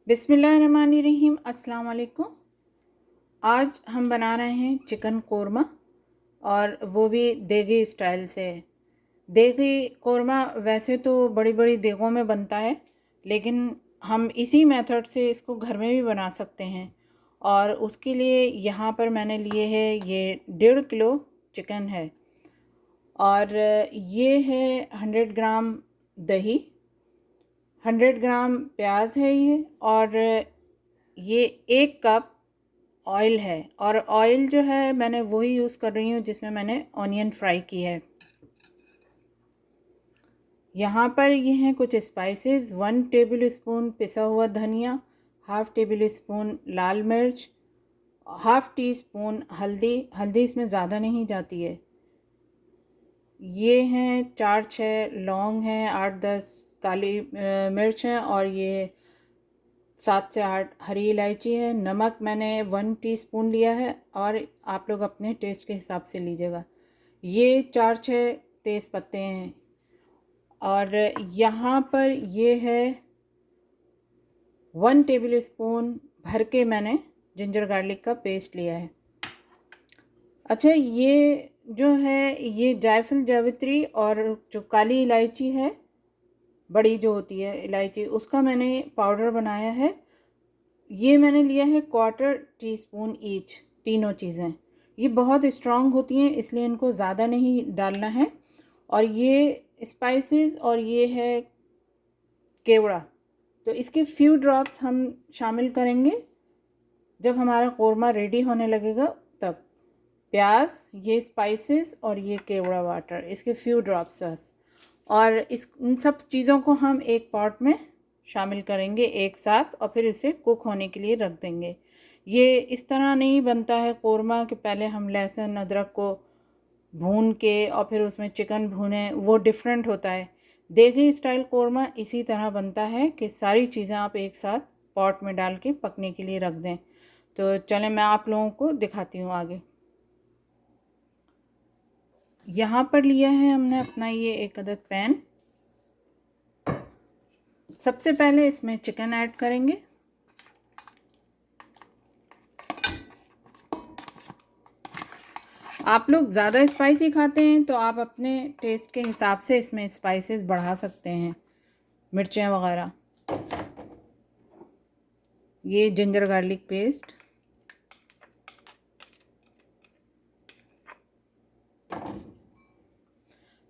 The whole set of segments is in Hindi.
बिस्मिल्लाहिर्रहमानिर्रहीम। अस्सलाम वालेकुम। आज हम बना रहे हैं चिकन कोरमा, और वो भी देगी स्टाइल से। देगी कोरमा वैसे तो बड़ी बड़ी देगों में बनता है, लेकिन हम इसी मेथड से इसको घर में भी बना सकते हैं। और उसके लिए यहाँ पर मैंने लिए है ये 1.5 किलो चिकन है, और ये है 100 ग्राम दही, 100 ग्राम प्याज है ये, और ये 1 कप ऑयल है। और ऑयल जो है मैंने वही यूज़ कर रही हूँ जिसमें मैंने ऑनियन फ्राई की है। यहाँ पर ये हैं कुछ स्पाइसेस। 1 टेबल स्पून पिसा हुआ धनिया, हाफ़ टेबल स्पून लाल मिर्च, हाफ़ टी स्पून हल्दी। हल्दी इसमें ज़्यादा नहीं जाती है। ये हैं 4-6 लौंग हैं, 8-10 काली मिर्च हैं, और ये 7 से 8 हरी इलायची है। नमक मैंने 1 टीस्पून लिया है, और आप लोग अपने टेस्ट के हिसाब से लीजिएगा। ये 4-6 तेज़ पत्ते हैं, और यहाँ पर ये है 1 टेबल स्पून भर के मैंने जिंजर गार्लिक का पेस्ट लिया है। अच्छा, ये जो है ये जायफल जावित्री और जो काली इलायची है, बड़ी जो होती है इलायची, उसका मैंने पाउडर बनाया है। ये मैंने लिया है 1/4 टीस्पून ईच। तीनों चीज़ें ये बहुत स्ट्रॉन्ग होती हैं, इसलिए इनको ज़्यादा नहीं डालना है। और ये स्पाइसेस, और ये है केवड़ा, तो इसके फ्यू ड्रॉप्स हम शामिल करेंगे जब हमारा कोरमा रेडी होने लगेगा तब। प्याज, ये स्पाइसेस, और ये केवड़ा वाटर, इसके फ्यू ड्रॉप्स। और इन सब चीज़ों को हम एक पॉट में शामिल करेंगे एक साथ, और फिर इसे कुक होने के लिए रख देंगे। ये इस तरह नहीं बनता है कोरमा कि पहले हम लहसुन अदरक को भून के और फिर उसमें चिकन भूने, वो डिफरेंट होता है। देगी स्टाइल कोरमा इसी तरह बनता है कि सारी चीज़ें आप एक साथ पॉट में डाल के पकने के लिए रख दें। तो चलें मैं आप लोगों को दिखाती हूँ आगे। यहाँ पर लिया है हमने अपना ये 1 अदद पैन। सबसे पहले इसमें चिकन ऐड करेंगे। आप लोग ज़्यादा स्पाइसी खाते हैं तो आप अपने टेस्ट के हिसाब से इसमें स्पाइसेस बढ़ा सकते हैं, मिर्चें वगैरह। ये जिंजर गार्लिक पेस्ट,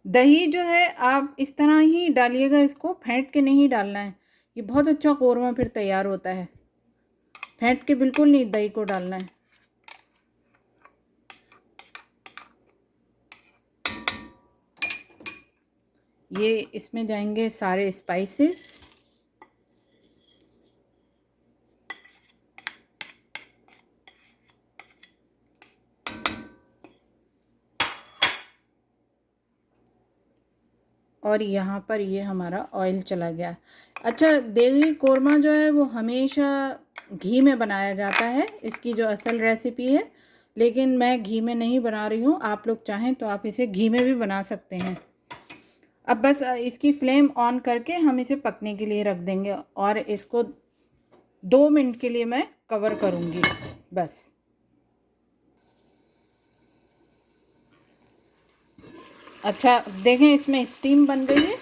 दही जो है आप इस तरह ही डालिएगा, इसको फेंट के नहीं डालना है। ये बहुत अच्छा कोरमा फिर तैयार होता है। फेंट के बिल्कुल नहीं दही को डालना है। ये इसमें जाएंगे सारे स्पाइसेस। और यहाँ पर ये हमारा ऑयल चला गया। अच्छा, देगी कोरमा जो है वो हमेशा घी में बनाया जाता है, इसकी जो असल रेसिपी है, लेकिन मैं घी में नहीं बना रही हूँ। आप लोग चाहें तो आप इसे घी में भी बना सकते हैं। अब बस इसकी फ्लेम ऑन करके हम इसे पकने के लिए रख देंगे, और इसको 2 मिनट के लिए मैं कवर करूँगी बस। अच्छा देखें, इसमें स्टीम बन गई है,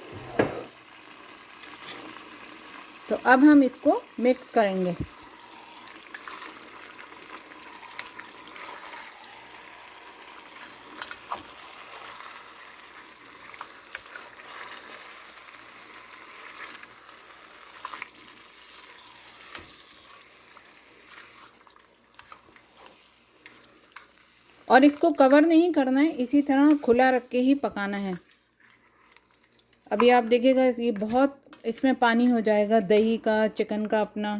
तो अब हम इसको मिक्स करेंगे। और इसको कवर नहीं करना है, इसी तरह खुला रख के ही पकाना है। अभी आप देखिएगा ये बहुत इसमें पानी हो जाएगा दही का, चिकन का अपना।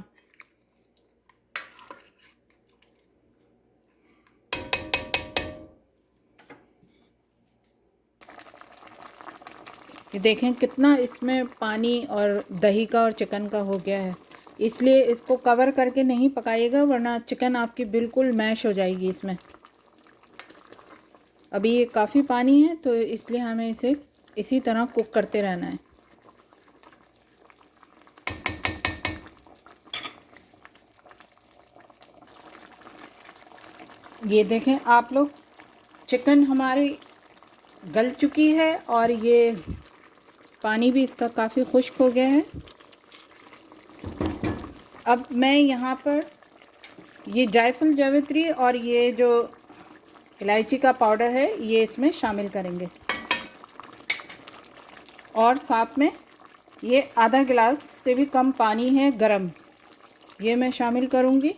ये देखें कितना इसमें पानी और दही का और चिकन का हो गया है। इसलिए इसको कवर करके नहीं पकाइएगा, वरना चिकन आपकी बिल्कुल मैश हो जाएगी इसमें। अभी ये काफ़ी पानी है, तो इसलिए हमें इसे इसी तरह कुक करते रहना है। ये देखें आप लोग, चिकन हमारी गल चुकी है और ये पानी भी इसका काफ़ी खुश्क हो गया है। अब मैं यहाँ पर ये जायफल जावित्री और ये जो इलायची का पाउडर है ये इसमें शामिल करेंगे, और साथ में ये आधा गिलास से भी कम पानी है गरम, ये मैं शामिल करूँगी।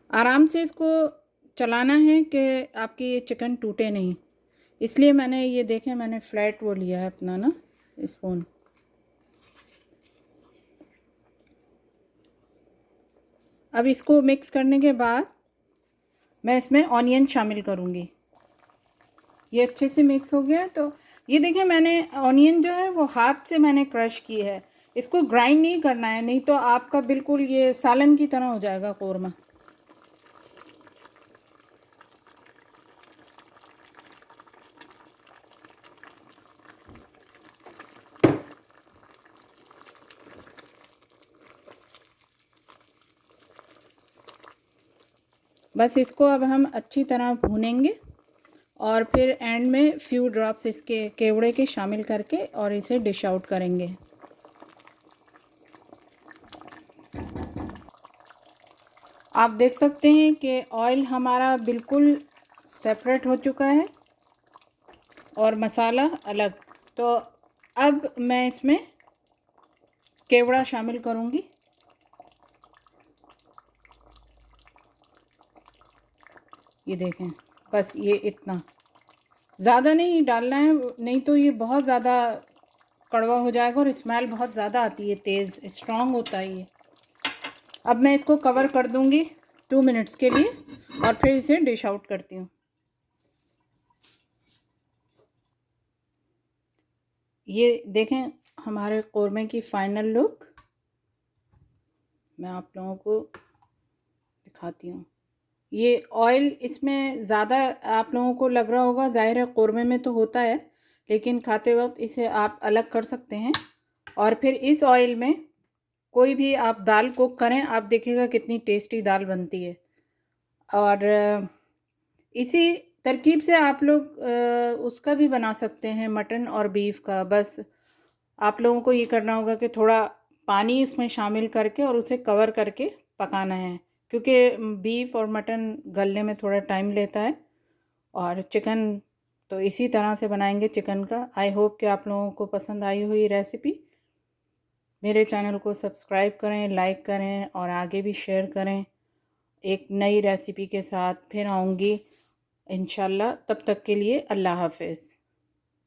आराम से इसको चलाना है कि आपकी ये चिकन टूटे नहीं, इसलिए मैंने ये देखें मैंने फ्लैट वो लिया है अपना ना स्पून। अब इसको मिक्स करने के बाद मैं इसमें ऑनियन शामिल करूँगी। ये अच्छे से मिक्स हो गया, तो ये देखिए मैंने ऑनियन जो है वो हाथ से मैंने क्रश की है, इसको ग्राइंड नहीं करना है, नहीं तो आपका बिल्कुल ये सालन की तरह हो जाएगा कौरमा। बस इसको अब हम अच्छी तरह भूनेंगे और फिर एंड में फ्यू ड्रॉप्स इसके केवड़े के शामिल करके और इसे डिश आउट करेंगे। आप देख सकते हैं कि ऑयल हमारा बिल्कुल सेपरेट हो चुका है और मसाला अलग। तो अब मैं इसमें केवड़ा शामिल करूँगी। ये देखें, बस ये इतना ज़्यादा नहीं डालना है, नहीं तो ये बहुत ज़्यादा कड़वा हो जाएगा और स्मेल बहुत ज़्यादा आती है, तेज़ स्ट्रॉन्ग होता है ये। अब मैं इसको कवर कर दूँगी 2 मिनट्स के लिए और फिर इसे डिश आउट करती हूँ। ये देखें हमारे कौरमे की फ़ाइनल लुक, मैं आप लोगों को दिखाती हूँ। ये ऑयल इसमें ज़्यादा आप लोगों को लग रहा होगा, ज़ाहिर है कौरमे में तो होता है, लेकिन खाते वक्त इसे आप अलग कर सकते हैं। और फिर इस ऑयल में कोई भी आप दाल कुक करें, आप देखिएगा कितनी टेस्टी दाल बनती है। और इसी तरकीब से आप लोग उसका भी बना सकते हैं, मटन और बीफ का। बस आप लोगों को ये करना होगा कि थोड़ा पानी इसमें शामिल करके और उसे कवर करके पकाना है, क्योंकि बीफ और मटन गलने में थोड़ा टाइम लेता है। और चिकन तो इसी तरह से बनाएंगे चिकन का। आई होप कि आप लोगों को पसंद आई हुई रेसिपी। मेरे चैनल को सब्सक्राइब करें, लाइक करें और आगे भी शेयर करें। एक नई रेसिपी के साथ फिर आऊँगी इंशाल्लाह। तब तक के लिए अल्लाह हाफ़िज़।